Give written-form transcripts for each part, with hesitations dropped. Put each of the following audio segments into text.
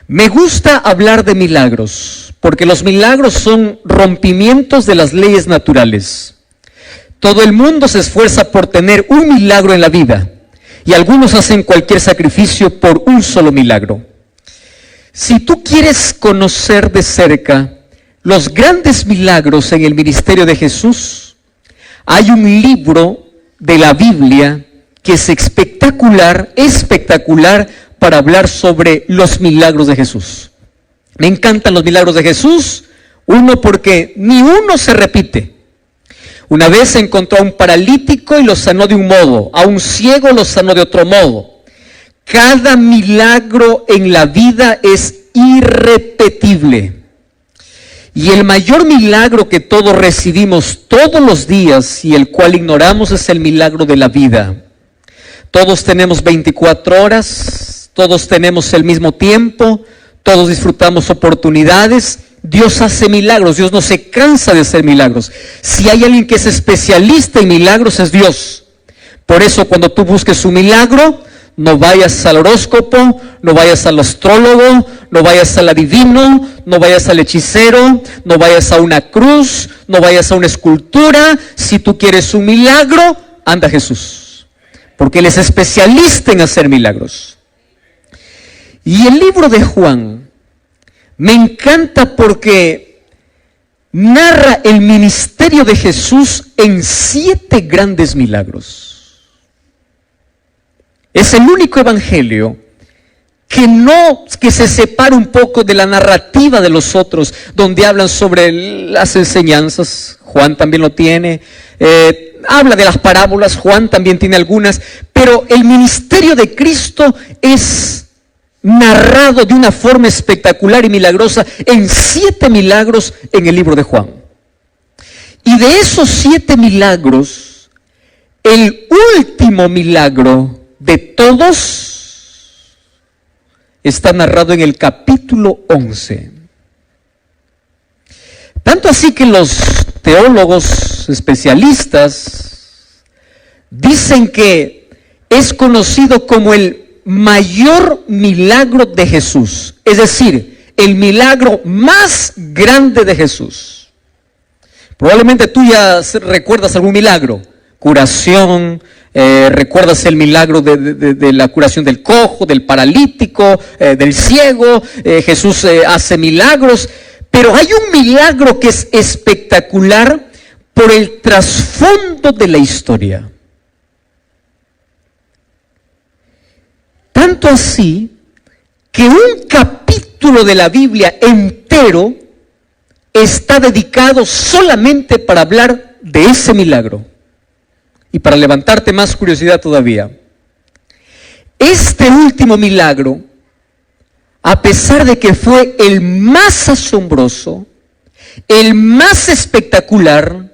Me gusta hablar de milagros, porque los milagros son rompimientos de las leyes naturales. Todo el mundo se esfuerza por tener un milagro en la vida, y algunos hacen cualquier sacrificio por un solo milagro. Si tú quieres conocer de cerca los grandes milagros en el ministerio de Jesús, hay un libro de la Biblia que es espectacular para hablar sobre los milagros de Jesús. Me encantan los milagros de Jesús, uno porque ni uno se repite. Una vez encontró a un paralítico y lo sanó de un modo, a un ciego lo sanó de otro modo. Cada milagro en la vida es irrepetible. Y el mayor milagro que todos recibimos todos los días y el cual ignoramos es el milagro de la vida. Todos tenemos 24 horas, todos tenemos el mismo tiempo, todos disfrutamos oportunidades. Dios hace milagros, Dios no se cansa de hacer milagros. Si hay alguien que es especialista en milagros es Dios. Por eso cuando tú busques un milagro, no vayas al horóscopo, no vayas al astrólogo, no vayas al adivino, no vayas al hechicero, no vayas a una cruz, no vayas a una escultura. Si tú quieres un milagro, anda a Jesús, porque Él es especialista en hacer milagros. Y el libro de Juan me encanta porque narra el ministerio de Jesús en 7 grandes milagros. Es el único evangelio que se separa un poco de la narrativa de los otros, donde hablan sobre las enseñanzas. Juan también lo tiene. Habla de las parábolas, Juan también tiene algunas, pero el ministerio de Cristo es narrado de una forma espectacular y milagrosa en 7 milagros en el libro de Juan. Y de esos 7 milagros, el último milagro de todos está narrado en el capítulo 11. Tanto así que los teólogos especialistas dicen que es conocido como el mayor milagro de Jesús, es decir, el milagro más grande de Jesús. Probablemente tú ya recuerdas algún milagro, curación, recuerdas el milagro de la curación del cojo, del paralítico, del ciego. Jesús hace milagros, pero hay un milagro que es espectacular por el trasfondo de la historia. Tanto así que un capítulo de la Biblia entero está dedicado solamente para hablar de ese milagro. Y para levantarte más curiosidad todavía, este último milagro, a pesar de que fue el más asombroso, el más espectacular,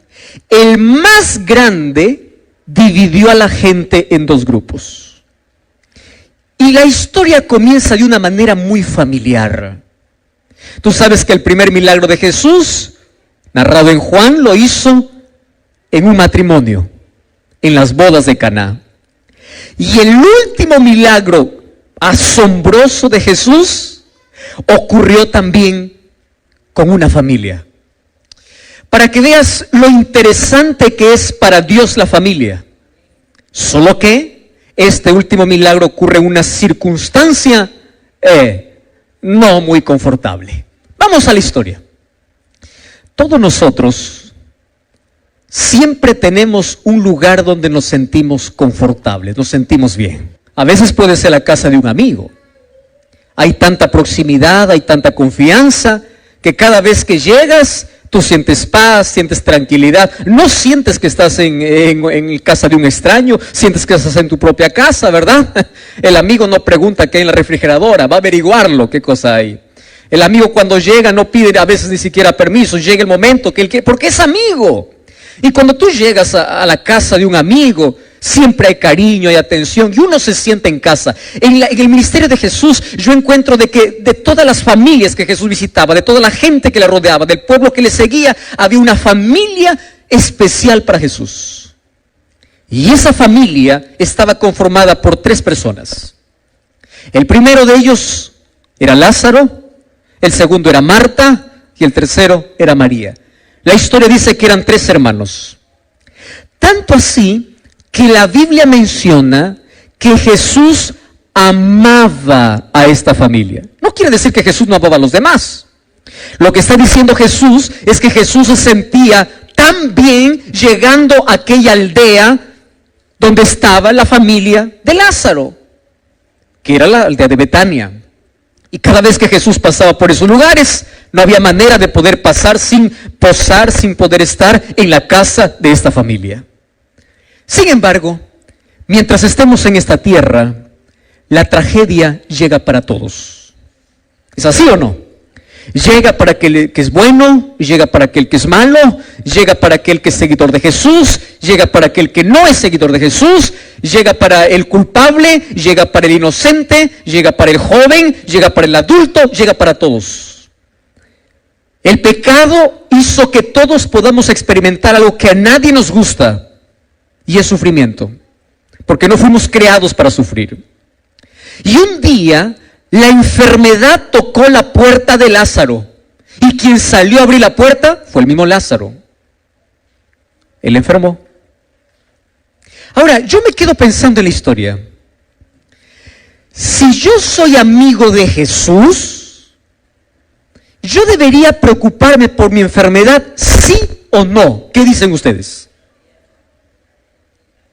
el más grande, dividió a la gente en 2 grupos. Y la historia comienza de una manera muy familiar. Tú sabes que el primer milagro de Jesús, narrado en Juan, lo hizo en un matrimonio, en las bodas de Caná. Y el último milagro asombroso de Jesús ocurrió también con una familia. Para que veas lo interesante que es para Dios la familia. Solo que este último milagro ocurre en una circunstancia no muy confortable. Vamos a la historia. Todos nosotros siempre tenemos un lugar donde nos sentimos confortables, nos sentimos bien. A veces puede ser la casa de un amigo. Hay tanta proximidad, hay tanta confianza, que cada vez que llegas, tú sientes paz, sientes tranquilidad. No sientes que estás en casa de un extraño, sientes que estás en tu propia casa, ¿verdad? El amigo no pregunta qué hay en la refrigeradora, va a averiguarlo, qué cosa hay. El amigo cuando llega no pide a veces ni siquiera permiso, llega el momento que él quiere, porque es amigo. Y cuando tú llegas a la casa de un amigo, siempre hay cariño, hay atención, y uno se siente en casa. En el ministerio de Jesús, yo encuentro de que de todas las familias que Jesús visitaba, de toda la gente que le rodeaba, del pueblo que le seguía, había una familia especial para Jesús. Y esa familia estaba conformada por 3 personas. El primero de ellos, era Lázaro, el segundo era Marta y el tercero era María. La historia dice que eran 3 hermanos. Tanto así que la Biblia menciona que Jesús amaba a esta familia. No quiere decir que Jesús no amaba a los demás. Lo que está diciendo Jesús es que Jesús se sentía tan bien llegando a aquella aldea donde estaba la familia de Lázaro, que era la aldea de Betania. Y cada vez que Jesús pasaba por esos lugares, no había manera de poder pasar sin posar, sin poder estar en la casa de esta familia. Sin embargo, mientras estemos en esta tierra, la tragedia llega para todos. ¿Es así o no? Llega para aquel que es bueno, llega para aquel que es malo, llega para aquel que es seguidor de Jesús, llega para aquel que no es seguidor de Jesús, llega para el culpable, llega para el inocente, llega para el joven, llega para el adulto, llega para todos. El pecado hizo que todos podamos experimentar algo que a nadie nos gusta, y es sufrimiento, porque no fuimos creados para sufrir. Y un día la enfermedad tocó la puerta de Lázaro, y quien salió a abrir la puerta fue el mismo Lázaro. Él enfermó. Ahora, yo me quedo pensando en la historia. Si yo soy amigo de Jesús, ¿yo debería preocuparme por mi enfermedad, sí o no? ¿Qué dicen ustedes?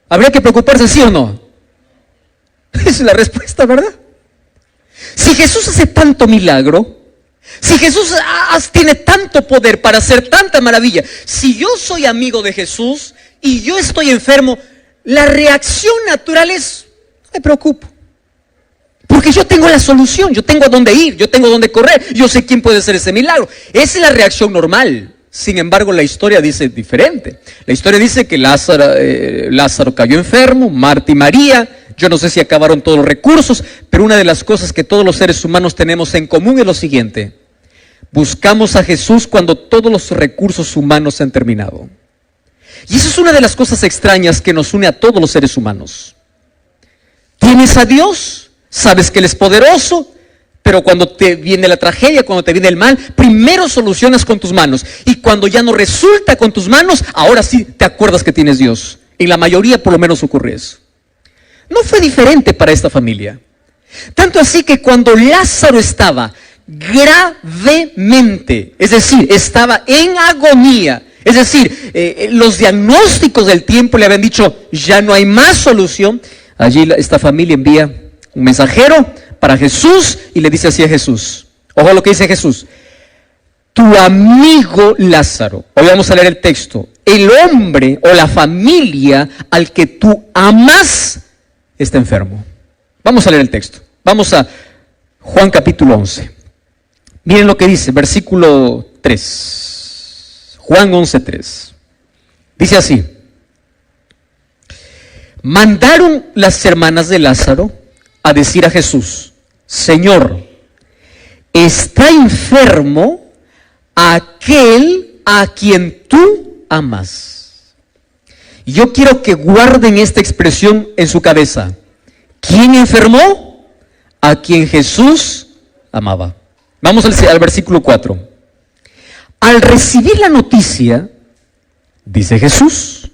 ¿Habría que preocuparse sí o no? Esa es la respuesta, ¿verdad? Si Jesús hace tanto milagro, si Jesús tiene tanto poder para hacer tanta maravilla, si yo soy amigo de Jesús y yo estoy enfermo, la reacción natural es, no me preocupo. Porque yo tengo la solución, yo tengo a dónde ir, yo tengo a dónde correr, yo sé quién puede hacer ese milagro. Esa es la reacción normal. Sin embargo, la historia dice diferente. La historia dice que Lázaro cayó enfermo, Marta y María. Yo no sé si acabaron todos los recursos, pero una de las cosas que todos los seres humanos tenemos en común es lo siguiente: buscamos a Jesús cuando todos los recursos humanos se han terminado. Y eso es una de las cosas extrañas que nos une a todos los seres humanos. Tienes a Dios, sabes que Él es poderoso, pero cuando te viene la tragedia, cuando te viene el mal, primero solucionas con tus manos. Y cuando ya no resulta con tus manos, ahora sí te acuerdas que tienes Dios. En la mayoría por lo menos ocurre eso. No fue diferente para esta familia. Tanto así que cuando Lázaro estaba gravemente, es decir, estaba en agonía, es decir, los diagnósticos del tiempo le habían dicho, ya no hay más solución, allí esta familia envía un mensajero para Jesús y le dice así a Jesús. Ojo a lo que dice Jesús: tu amigo Lázaro, hoy vamos a leer el texto, el hombre o la familia al que tú amas está enfermo. Vamos a leer el texto. Vamos a Juan capítulo 11. Miren lo que dice, versículo 3. Juan 11:3. Dice así: mandaron las hermanas de Lázaro a decir a Jesús: Señor, está enfermo aquel a quien tú amas. Y yo quiero que guarden esta expresión en su cabeza. ¿Quién enfermó? A quien Jesús amaba. Vamos al versículo 4. Al recibir la noticia, dice Jesús,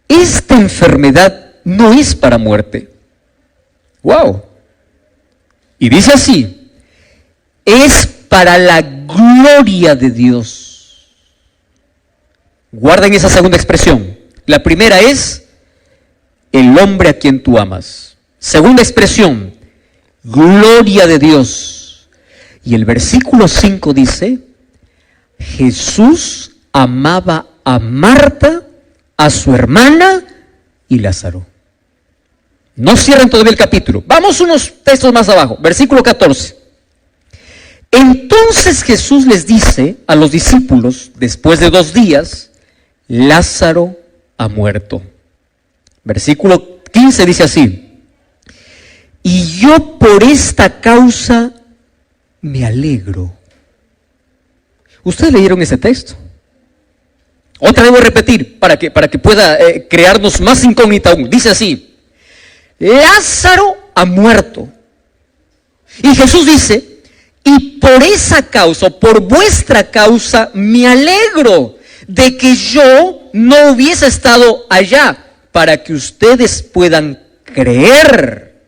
esta enfermedad no es para muerte. ¡Wow! Y dice así, es para la gloria de Dios. Guarden esa segunda expresión. La primera es el hombre a quien tú amas. Segunda expresión, gloria de Dios. Y el versículo 5 dice, Jesús amaba a Marta, a su hermana y Lázaro. No cierren todavía el capítulo. Vamos unos textos más abajo. Versículo 14. Entonces Jesús les dice a los discípulos, después de 2 días, Lázaro ha muerto. Versículo 15 dice así: y yo por esta causa me alegro. ¿Ustedes leyeron ese texto? Otra vez voy a repetir para que pueda crearnos más incógnita aún. Dice así: Lázaro ha muerto. Y Jesús dice, y por esa causa, por vuestra causa, me alegro de que yo no hubiese estado allá, para que ustedes puedan creer.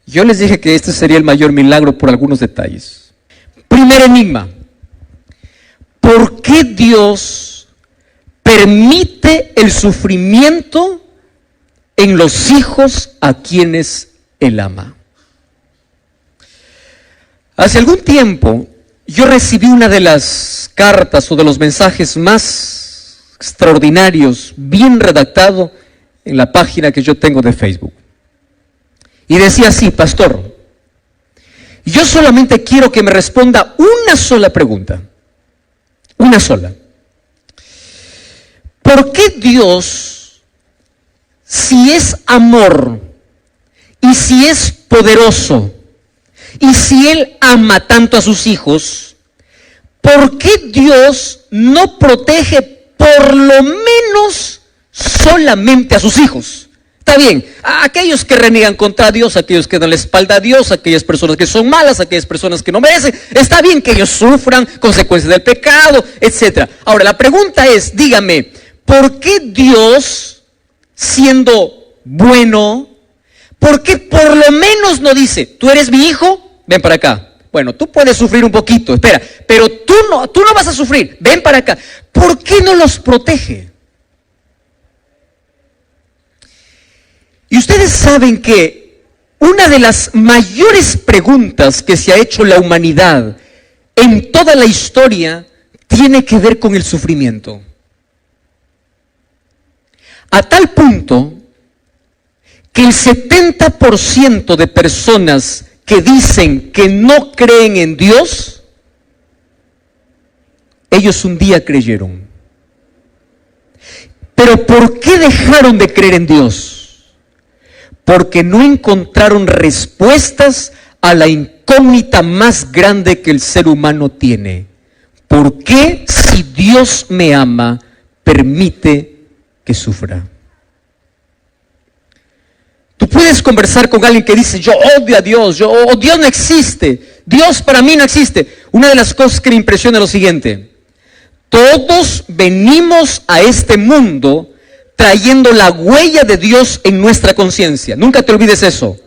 Yo les dije que este sería el mayor milagro por algunos detalles. Primer enigma. ¿Por qué Dios permite el sufrimiento en los hijos a quienes Él ama? Hace algún tiempo yo recibí una de las cartas o de los mensajes más extraordinarios, bien redactado, en la página que yo tengo de Facebook. Y decía así: pastor, yo solamente quiero que me responda una sola pregunta. Una sola. ¿Por qué Dios, si es amor y si es poderoso y si Él ama tanto a sus hijos, por qué Dios no protege por lo menos solamente a sus hijos? Está bien, a aquellos que reniegan contra Dios, aquellos que dan la espalda a Dios, aquellas personas que son malas, aquellas personas que no merecen, está bien que ellos sufran consecuencias del pecado, etc. Ahora, la pregunta es, dígame, ¿por qué Dios, siendo bueno, por qué por lo menos no dice, tú eres mi hijo, ven para acá? Bueno, tú puedes sufrir un poquito, espera, pero tú no vas a sufrir, ven para acá. ¿Por qué no los protege? Y ustedes saben que una de las mayores preguntas que se ha hecho la humanidad en toda la historia tiene que ver con el sufrimiento. A tal punto que el 70% de personas que dicen que no creen en Dios, ellos un día creyeron. Pero ¿por qué dejaron de creer en Dios? Porque no encontraron respuestas a la incógnita más grande que el ser humano tiene. ¿Por qué, si Dios me ama, permite que sufra? Tú puedes conversar con alguien que dice, yo odio a Dios, Dios no existe, Dios para mí no existe. Una de las cosas que me impresiona es lo siguiente: todos venimos a este mundo trayendo la huella de Dios en nuestra conciencia. Nunca te olvides eso.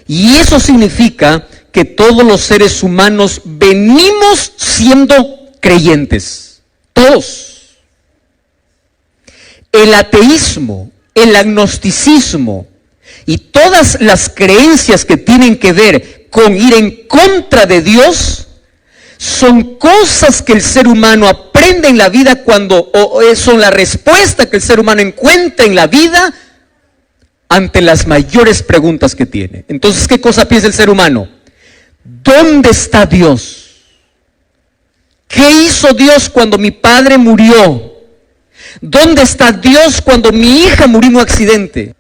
Y eso significa que todos los seres humanos venimos siendo creyentes. Todos. El ateísmo, el agnosticismo y todas las creencias que tienen que ver con ir en contra de Dios son cosas que el ser humano aprende en la vida son la respuesta que el ser humano encuentra en la vida ante las mayores preguntas que tiene. Entonces, ¿qué cosa piensa el ser humano? ¿Dónde está Dios? ¿Qué hizo Dios cuando mi padre murió? ¿Dónde está Dios cuando mi hija murió en un accidente?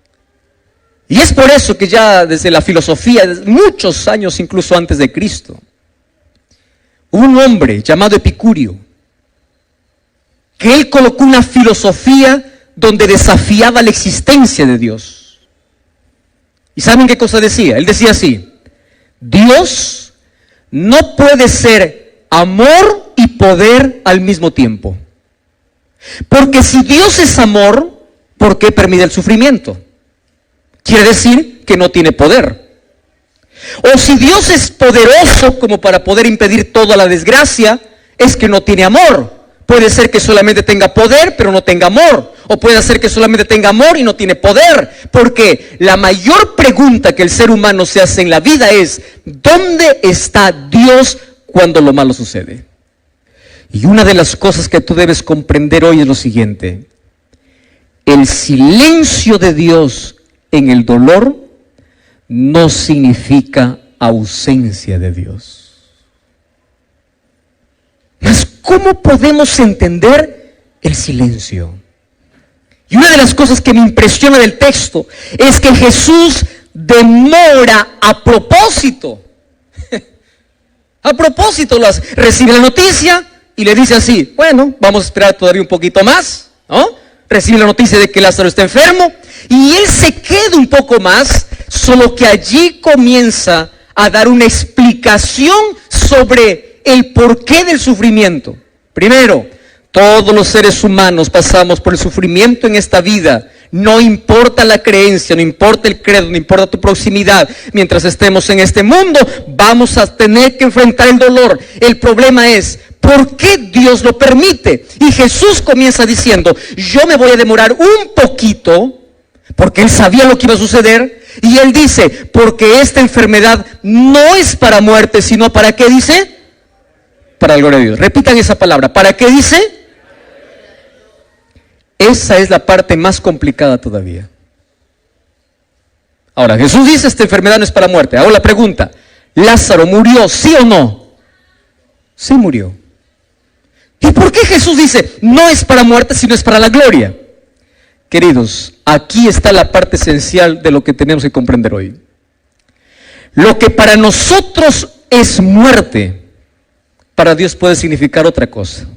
Y es por eso que ya desde la filosofía, desde muchos años incluso antes de Cristo, hubo un hombre llamado Epicurio, que él colocó una filosofía donde desafiaba la existencia de Dios. ¿Y saben qué cosa decía? Él decía así: Dios no puede ser amor y poder al mismo tiempo. Porque si Dios es amor, ¿por qué permite el sufrimiento? Quiere decir que no tiene poder. O si Dios es poderoso como para poder impedir toda la desgracia, es que no tiene amor. Puede ser que solamente tenga poder, pero no tenga amor. O puede ser que solamente tenga amor y no tiene poder. Porque la mayor pregunta que el ser humano se hace en la vida es: ¿dónde está Dios cuando lo malo sucede? Y una de las cosas que tú debes comprender hoy es lo siguiente: el silencio de Dios en el dolor no significa ausencia de Dios. Mas, ¿cómo podemos entender el silencio? Y una de las cosas que me impresiona del texto es que Jesús demora a propósito. A propósito, recibe la noticia y le dice así: bueno, vamos a esperar todavía un poquito más, ¿no? Recibe la noticia de que Lázaro está enfermo y él se queda un poco más solo que allí comienza a dar una explicación sobre el porqué del sufrimiento. Primero, todos los seres humanos pasamos por el sufrimiento en esta vida. No importa la creencia, no importa el credo, no importa tu proximidad. Mientras estemos en este mundo, vamos a tener que enfrentar el dolor. El problema es, ¿por qué Dios lo permite? Y Jesús comienza diciendo, yo me voy a demorar un poquito, porque Él sabía lo que iba a suceder. Y Él dice, porque esta enfermedad no es para muerte, sino ¿para qué dice? Para la gloria de Dios. Repitan esa palabra, ¿para qué dice? Esa es la parte más complicada todavía. Ahora, Jesús dice, esta enfermedad no es para muerte. Ahora la pregunta, ¿Lázaro murió, sí o no? Sí murió. ¿Y por qué Jesús dice, no es para muerte, sino es para la gloria? Queridos, aquí está la parte esencial de lo que tenemos que comprender hoy. Lo que para nosotros es muerte, para Dios puede significar otra cosa.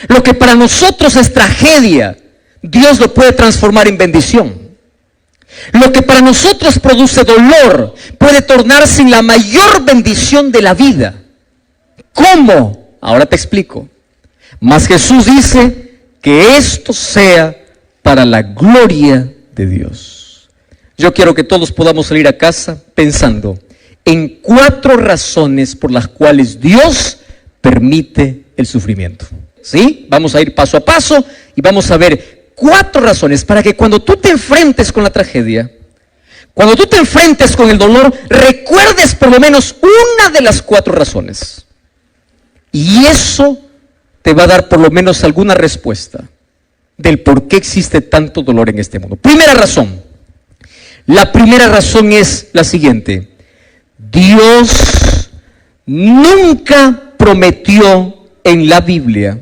Lo que para nosotros es tragedia, Dios lo puede transformar en bendición. Lo que para nosotros produce dolor, puede tornarse en la mayor bendición de la vida. ¿Cómo? Ahora te explico. Mas Jesús dice que esto sea para la gloria de Dios. Yo quiero que todos podamos salir a casa pensando en 4 razones por las cuales Dios permite el sufrimiento. ¿Sí? Vamos a ir paso a paso y vamos a ver 4 razones para que cuando tú te enfrentes con la tragedia, cuando tú te enfrentes con el dolor, recuerdes por lo menos una de las 4 razones. Y eso te va a dar por lo menos alguna respuesta del por qué existe tanto dolor en este mundo. Primera razón. La primera razón es la siguiente. Dios nunca prometió en la Biblia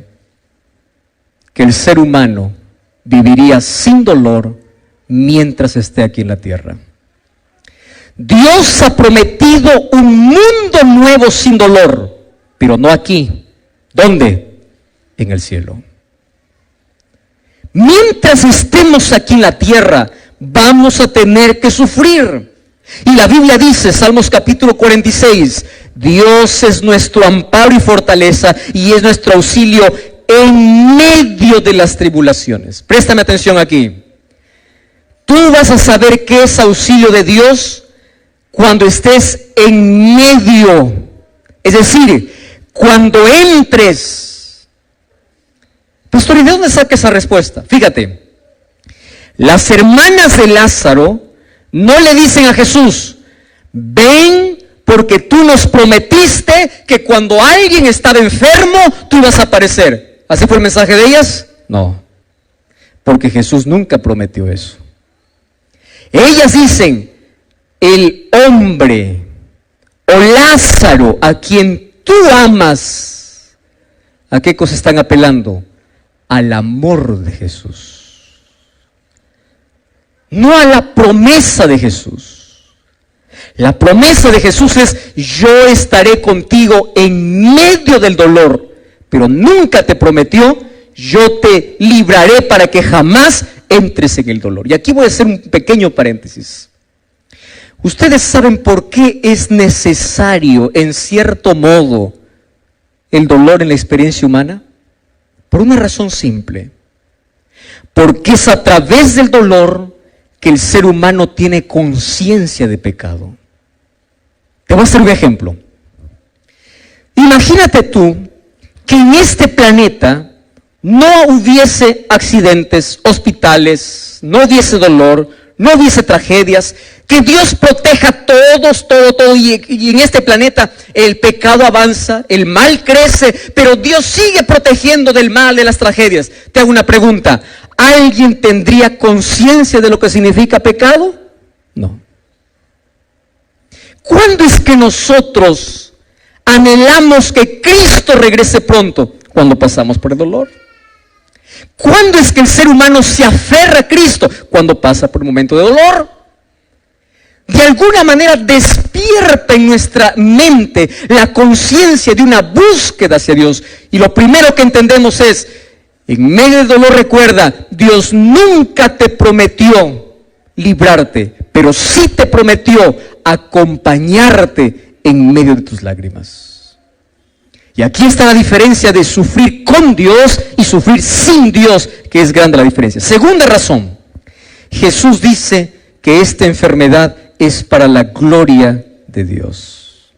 que el ser humano viviría sin dolor mientras esté aquí en la tierra. Dios ha prometido un mundo nuevo sin dolor, pero no aquí. ¿Dónde? En el cielo. Mientras estemos aquí en la tierra, vamos a tener que sufrir. Y la Biblia dice, Salmos capítulo 46, Dios es nuestro amparo y fortaleza y es nuestro auxilio en medio de las tribulaciones. Préstame atención aquí. Tú vas a saber qué es auxilio de Dios cuando estés en medio. Es decir, cuando entres. Pastor, ¿y de dónde saca esa respuesta? Fíjate, las hermanas de Lázaro no le dicen a Jesús, ven porque tú nos prometiste que cuando alguien estaba enfermo, tú ibas a aparecer. ¿Así fue el mensaje de ellas? No, porque Jesús nunca prometió eso. Ellas dicen, el hombre o Lázaro a quien tú amas, ¿a qué cosa están apelando? Al amor de Jesús, no a la promesa de Jesús. La promesa de Jesús es, yo estaré contigo en medio del dolor, pero nunca te prometió, yo te libraré para que jamás entres en el dolor. Y aquí voy a hacer un pequeño paréntesis. ¿Ustedes saben por qué es necesario, en cierto modo, el dolor en la experiencia humana? Por una razón simple. Porque es a través del dolor que el ser humano tiene conciencia de pecado. Te voy a hacer un ejemplo. Imagínate tú que en este planeta no hubiese accidentes, hospitales, no hubiese dolor, no hubiese tragedias, que Dios proteja a todos, todo, y en este planeta el pecado avanza, el mal crece, pero Dios sigue protegiendo del mal, de las tragedias. Te hago una pregunta, ¿alguien tendría conciencia de lo que significa pecado? No. ¿Cuándo es que nosotros anhelamos que Cristo regrese pronto? Cuando pasamos por el dolor. ¿Cuándo es que el ser humano se aferra a Cristo? Cuando pasa por un momento de dolor. De alguna manera despierta en nuestra mente la conciencia de una búsqueda hacia Dios. Y lo primero que entendemos es, en medio del dolor recuerda, Dios nunca te prometió librarte, pero sí te prometió acompañarte en medio de tus lágrimas. Y aquí está la diferencia de sufrir con Dios y sufrir sin Dios, que es grande la diferencia. Segunda razón, Jesús dice que esta enfermedad es para la gloria de Dios.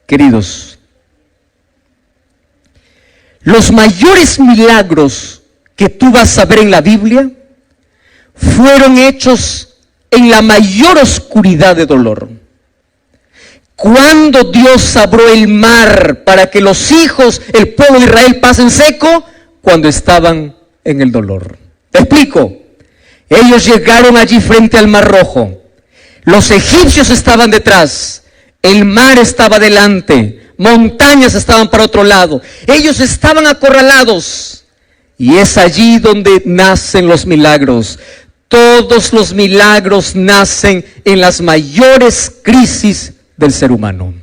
Queridos, los mayores milagros que tú vas a ver en la Biblia fueron hechos en la mayor oscuridad de dolor. Cuando Dios abrió el mar para que los hijos, el pueblo de Israel, pasen seco, cuando estaban en el dolor. Te explico. Ellos llegaron allí frente al Mar Rojo. Los egipcios estaban detrás. El mar estaba delante. Montañas estaban para otro lado. Ellos estaban acorralados. Y es allí donde nacen los milagros. Todos los milagros nacen en las mayores crisis del ser humano.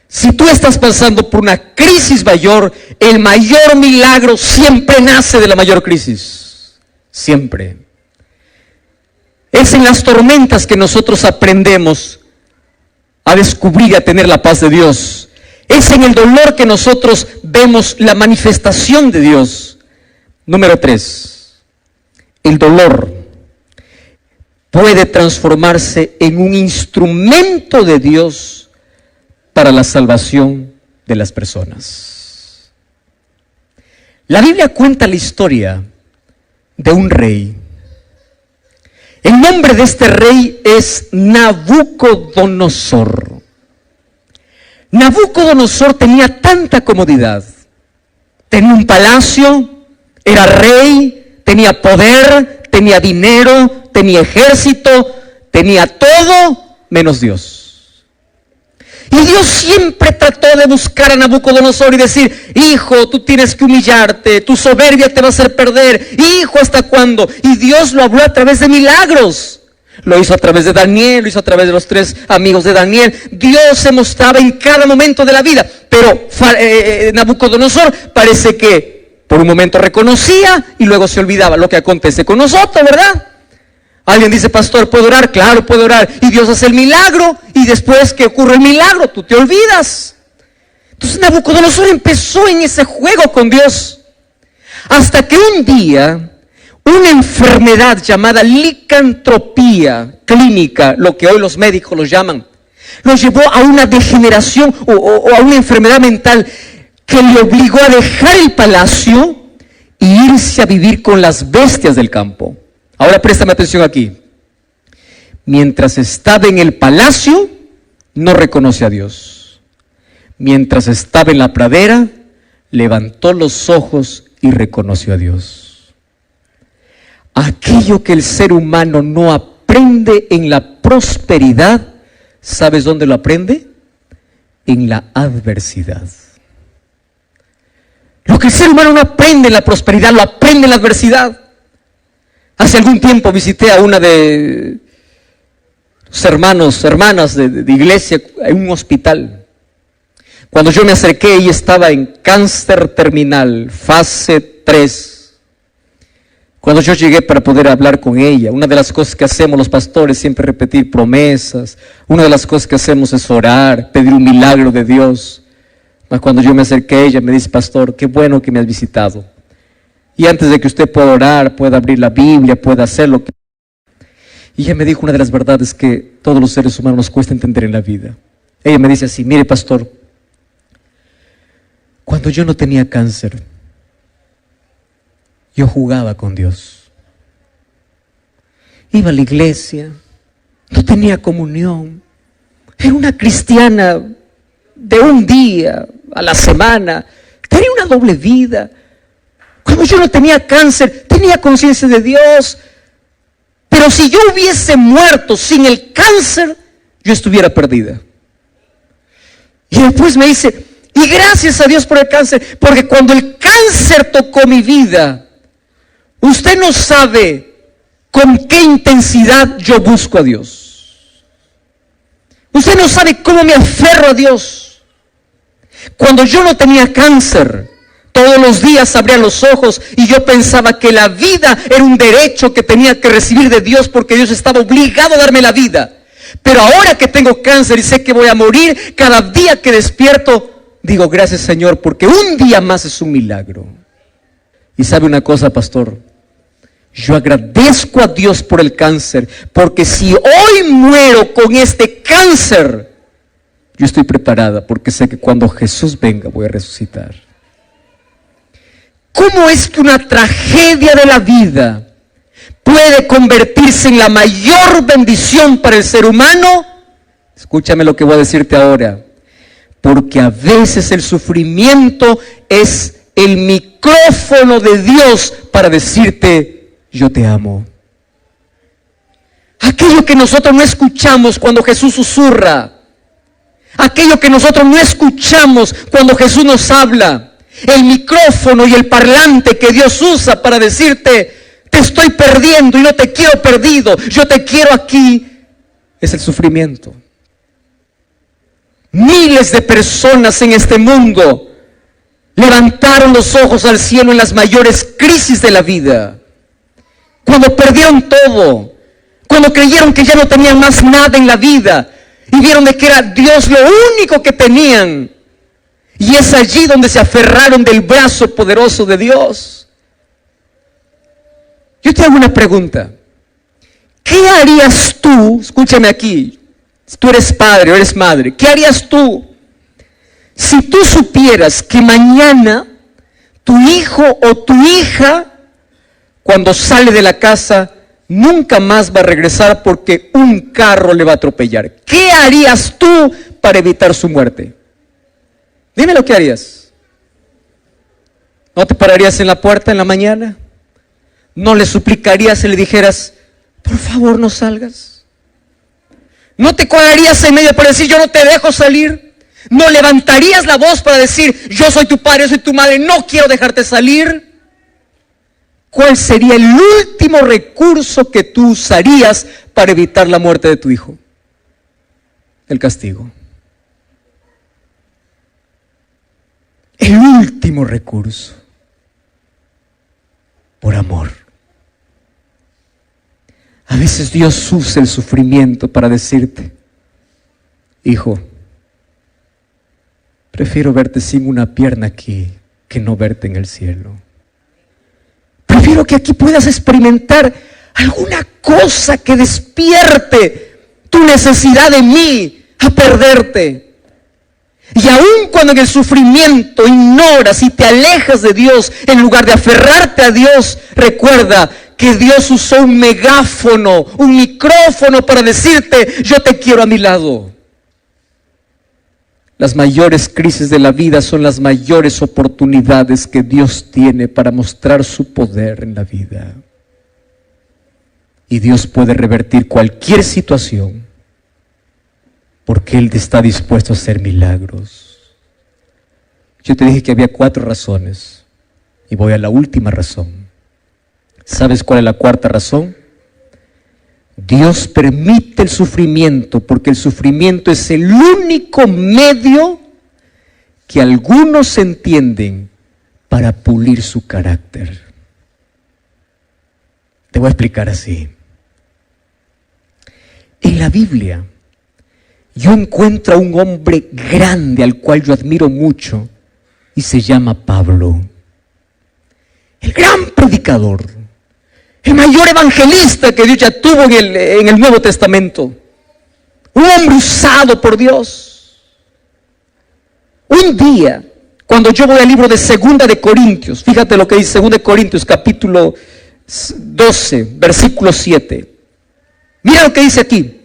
Si tú estás pasando por una crisis mayor, el mayor milagro siempre nace de la mayor crisis. Siempre. Es en las tormentas que nosotros aprendemos a descubrir y a tener la paz de Dios. Es en el dolor que nosotros vemos la manifestación de Dios. Número 3. El dolor puede transformarse en un instrumento de Dios para la salvación de las personas. La Biblia cuenta la historia de un rey. El nombre de este rey es Nabucodonosor. Nabucodonosor tenía tanta comodidad. Tenía un palacio, era rey, tenía poder, tenía dinero, tenía ejército, tenía todo menos Dios. Y Dios siempre trató de buscar a Nabucodonosor y decir: hijo, tú tienes que humillarte, tu soberbia te va a hacer perder. Hijo, ¿hasta cuándo? Y Dios lo habló a través de milagros. Lo hizo a través de Daniel, lo hizo a través de los 3 amigos de Daniel. Dios se mostraba en cada momento de la vida. Pero Nabucodonosor parece que por un momento reconocía y luego se olvidaba. Lo que acontece con nosotros, ¿verdad? Alguien dice: pastor, ¿puedo orar? Claro, puedo orar. Y Dios hace el milagro, y después que ocurre el milagro, tú te olvidas. Entonces Nabucodonosor empezó en ese juego con Dios. Hasta que un día, una enfermedad llamada licantropía clínica, lo que hoy los médicos lo llaman, lo llevó a una degeneración o a una enfermedad mental que le obligó a dejar el palacio e irse a vivir con las bestias del campo. Ahora préstame atención aquí. Mientras estaba en el palacio, no reconoce a Dios. Mientras estaba en la pradera, levantó los ojos y reconoció a Dios. Aquello que el ser humano no aprende en la prosperidad, ¿sabes dónde lo aprende? En la adversidad. Lo que el ser humano no aprende en la prosperidad, lo aprende en la adversidad. Hace algún tiempo visité a una de los hermanas de iglesia en un hospital. Cuando yo me acerqué, ella estaba en cáncer terminal, fase 3. Cuando yo llegué para poder hablar con ella, una de las cosas que hacemos los pastores es siempre repetir promesas. Una de las cosas que hacemos es orar, pedir un milagro de Dios. Mas cuando yo me acerqué a ella, me dice: pastor, qué bueno que me has visitado. Y antes de que usted pueda orar, pueda abrir la Biblia, pueda hacer lo que... Y ella me dijo una de las verdades que todos los seres humanos nos cuesta entender en la vida. Ella me dice así: mire, pastor, cuando yo no tenía cáncer, yo jugaba con Dios. Iba a la iglesia, no tenía comunión. Era una cristiana de un día a la semana. Tenía una doble vida. Cuando yo no tenía cáncer, tenía conciencia de Dios. Pero si yo hubiese muerto sin el cáncer, yo estuviera perdida. Y después me dice: y gracias a Dios por el cáncer, porque cuando el cáncer tocó mi vida, usted no sabe con qué intensidad yo busco a Dios. Usted no sabe cómo me aferro a Dios. Cuando yo no tenía cáncer, Todos los días abría los ojos y yo pensaba que la vida era un derecho que tenía que recibir de Dios porque Dios estaba obligado a darme la vida. Pero ahora que tengo cáncer y sé que voy a morir, cada día que despierto, digo, gracias Señor, porque un día más es un milagro. Y sabe una cosa, pastor, yo agradezco a Dios por el cáncer, porque si hoy muero con este cáncer, yo estoy preparada, porque sé que cuando Jesús venga voy a resucitar. ¿Cómo es que una tragedia de la vida puede convertirse en la mayor bendición para el ser humano? Escúchame lo que voy a decirte ahora. Porque a veces el sufrimiento es el micrófono de Dios para decirte, yo te amo. Aquello que nosotros no escuchamos cuando Jesús susurra. Aquello que nosotros no escuchamos cuando Jesús nos habla. El micrófono y el parlante que Dios usa para decirte, te estoy perdiendo y no te quiero perdido, yo te quiero aquí, es el sufrimiento. Miles de personas en este mundo levantaron los ojos al cielo en las mayores crisis de la vida. Cuando perdieron todo, cuando creyeron que ya no tenían más nada en la vida y vieron de que era Dios lo único que tenían. Y es allí donde se aferraron del brazo poderoso de Dios. Yo te hago una pregunta. ¿Qué harías tú? Escúchame aquí. Si tú eres padre o eres madre, ¿qué harías tú si tú supieras que mañana tu hijo o tu hija, cuando sale de la casa, nunca más va a regresar porque un carro le va a atropellar? ¿Qué harías tú para evitar su muerte? Dime lo que harías. ¿No te pararías en la puerta en la mañana? ¿No le suplicarías y le dijeras, por favor no salgas? ¿No te cobrarías en medio para decir, yo no te dejo salir? ¿No levantarías la voz para decir, yo soy tu padre, yo soy tu madre, no quiero dejarte salir? ¿Cuál sería el último recurso que tú usarías para evitar la muerte de tu hijo? El castigo. El último recurso, por amor. A veces Dios usa el sufrimiento para decirte, hijo, prefiero verte sin una pierna aquí que no verte en el cielo. Prefiero que aquí puedas experimentar alguna cosa que despierte tu necesidad de mí a perderte. Y aun cuando en el sufrimiento ignoras y te alejas de Dios, en lugar de aferrarte a Dios, recuerda que Dios usó un megáfono, un micrófono para decirte, yo te quiero a mi lado. Las mayores crisis de la vida son las mayores oportunidades que Dios tiene para mostrar su poder en la vida. Y Dios puede revertir cualquier situación, porque Él está dispuesto a hacer milagros. Yo te dije que había 4 razones, y voy a la última razón. ¿Sabes cuál es la 4ª razón? Dios permite el sufrimiento, porque el sufrimiento es el único medio que algunos entienden para pulir su carácter. Te voy a explicar así. En la Biblia, yo encuentro a un hombre grande al cual yo admiro mucho y se llama Pablo. El gran predicador, el mayor evangelista que Dios ya tuvo en el Nuevo Testamento. Un hombre usado por Dios. Un día, cuando yo voy al libro de 2 de Corintios, fíjate lo que dice 2 de Corintios, capítulo 12, versículo 7. Mira lo que dice aquí.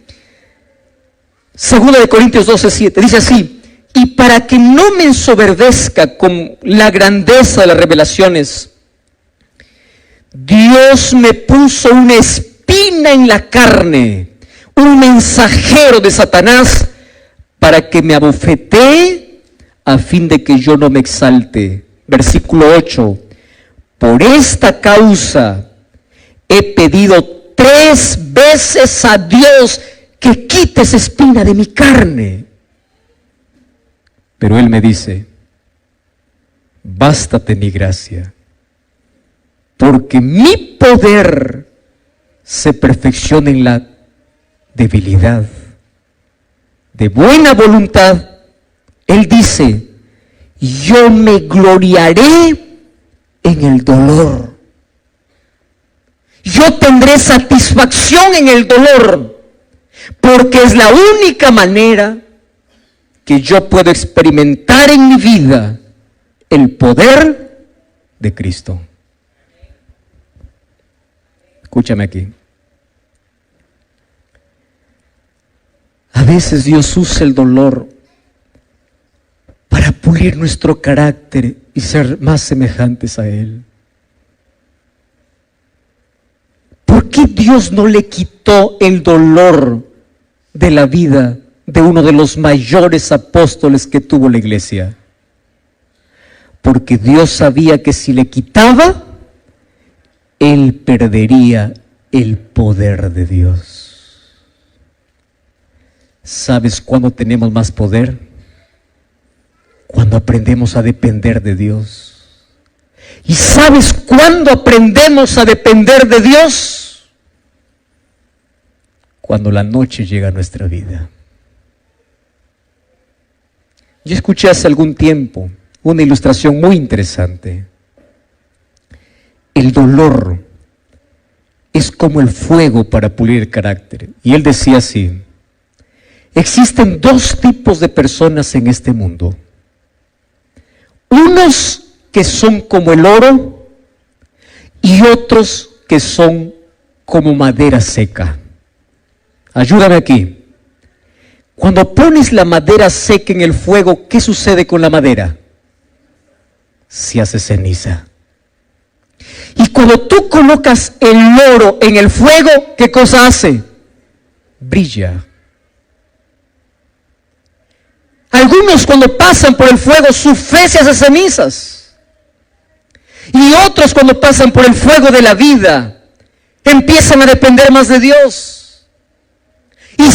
2 de Corintios 12, 7. Dice así: y para que no me ensoberbezca con la grandeza de las revelaciones, Dios me puso una espina en la carne, un mensajero de Satanás, para que me abofetee a fin de que yo no me exalte. Versículo 8. Por esta causa he pedido 3 veces a Dios que quite esa espina de mi carne. Pero Él me dice: bástate mi gracia, porque mi poder se perfecciona en la debilidad. De buena voluntad, Él dice, yo me gloriaré en el dolor. Yo tendré satisfacción en el dolor, porque es la única manera que yo puedo experimentar en mi vida el poder de Cristo. Escúchame aquí. A veces Dios usa el dolor para pulir nuestro carácter y ser más semejantes a Él. ¿Por qué Dios no le quitó el dolor de la vida de uno de los mayores apóstoles que tuvo la iglesia? Porque Dios sabía que si le quitaba, Él perdería el poder de Dios. ¿Sabes cuándo tenemos más poder? Cuando aprendemos a depender de Dios. ¿Y sabes cuándo aprendemos a depender de Dios? Cuando la noche llega a nuestra vida. Yo escuché hace algún tiempo una ilustración muy interesante. El dolor es como el fuego para pulir el carácter. Y él decía así: existen dos tipos de personas en este mundo. Unos que son como el oro y otros que son como madera seca. Ayúdame aquí. Cuando pones la madera seca en el fuego, ¿qué sucede con la madera? Se hace ceniza. Y cuando tú colocas el oro en el fuego, ¿qué cosa hace? Brilla. Algunos cuando pasan por el fuego, su fe se hace cenizas. Y otros cuando pasan por el fuego de la vida, empiezan a depender más de Dios. Y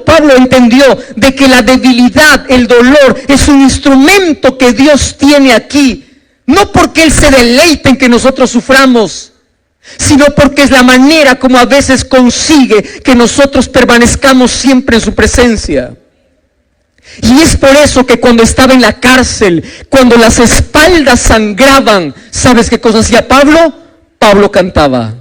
Pablo entendió de que la debilidad, el dolor, es un instrumento que Dios tiene aquí. No porque Él se deleite en que nosotros suframos, sino porque es la manera como a veces consigue que nosotros permanezcamos siempre en su presencia. Y es por eso que cuando estaba en la cárcel, cuando las espaldas sangraban, ¿sabes qué cosa hacía Pablo? Pablo cantaba.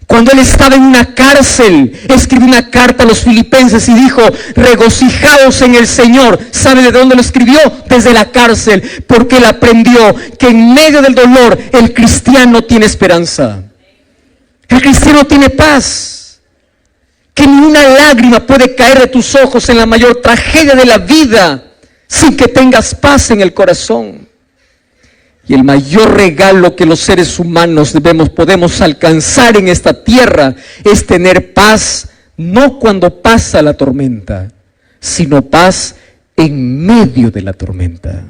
Cuando él estaba en una cárcel, escribió una carta a los filipenses y dijo: regocijaos en el Señor. ¿Sabe de dónde lo escribió? Desde la cárcel, porque él aprendió que en medio del dolor el cristiano tiene esperanza. El cristiano tiene paz. Que ni una lágrima puede caer de tus ojos en la mayor tragedia de la vida sin que tengas paz en el corazón. Y el mayor regalo que los seres humanos podemos alcanzar en esta tierra es tener paz, no cuando pasa la tormenta, sino paz en medio de la tormenta.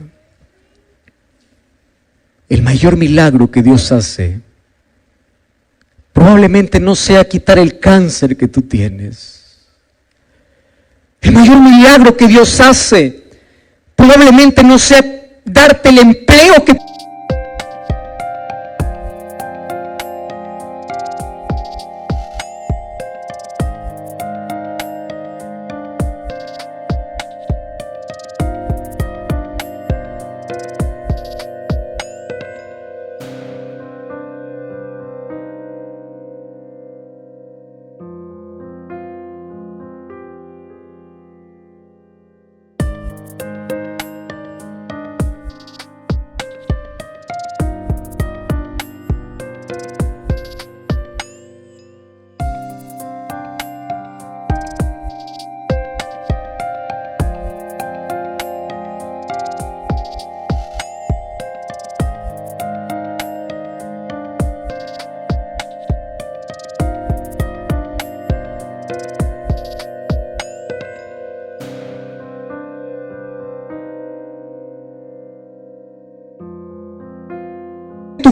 El mayor milagro que Dios hace probablemente no sea quitar el cáncer que tú tienes. El mayor milagro que Dios hace probablemente no sea darte el empleo que tú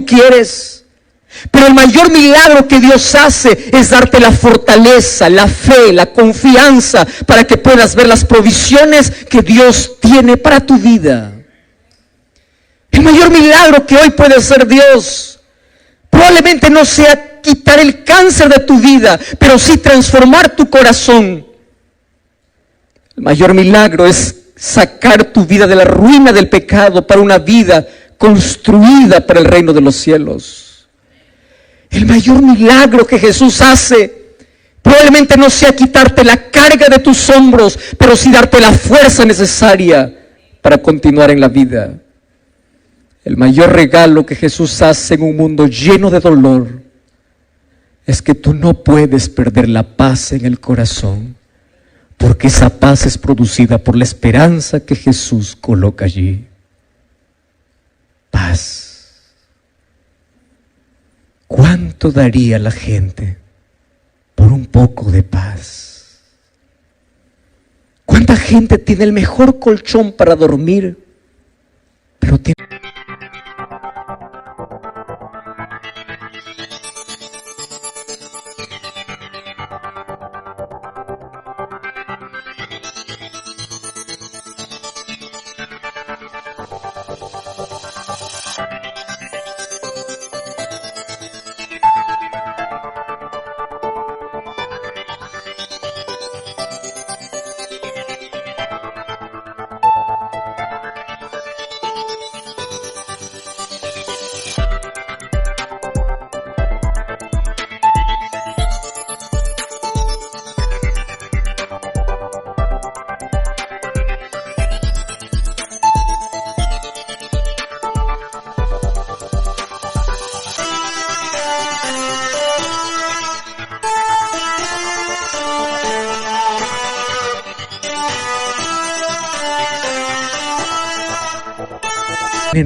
quieres. Pero el mayor milagro que Dios hace es darte la fortaleza, la fe, la confianza para que puedas ver las provisiones que Dios tiene para tu vida. El mayor milagro que hoy puede hacer Dios probablemente no sea quitar el cáncer de tu vida, pero sí transformar tu corazón. El mayor milagro es sacar tu vida de la ruina del pecado para una vida construida para el reino de los cielos. El mayor milagro que Jesús hace probablemente no sea quitarte la carga de tus hombros, pero sí darte la fuerza necesaria para continuar en la vida. El mayor regalo que Jesús hace en un mundo lleno de dolor es que tú no puedes perder la paz en el corazón, porque esa paz es producida por la esperanza que Jesús coloca allí. Paz. ¿Cuánto daría la gente por un poco de paz? ¿Cuánta gente tiene el mejor colchón para dormir, pero tiene...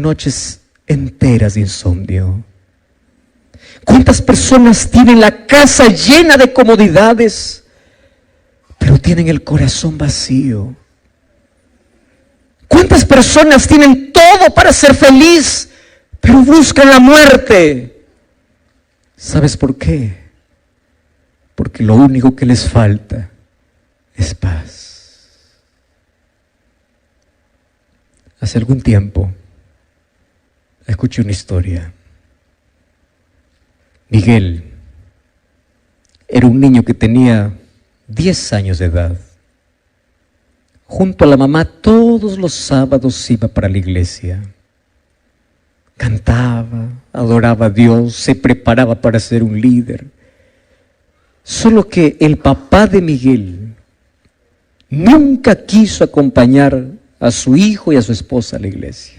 noches enteras de insomnio? ¿Cuántas personas tienen la casa llena de comodidades, pero tienen el corazón vacío? ¿Cuántas personas tienen todo para ser feliz, pero buscan la muerte? ¿Sabes por qué? Porque lo único que les falta es paz. Hace algún tiempo escuché una historia. Miguel era un niño que tenía 10 años de edad. Junto a la mamá todos los sábados iba para la iglesia. Cantaba, adoraba a Dios, se preparaba para ser un líder. Solo que el papá de Miguel nunca quiso acompañar a su hijo y a su esposa a la iglesia.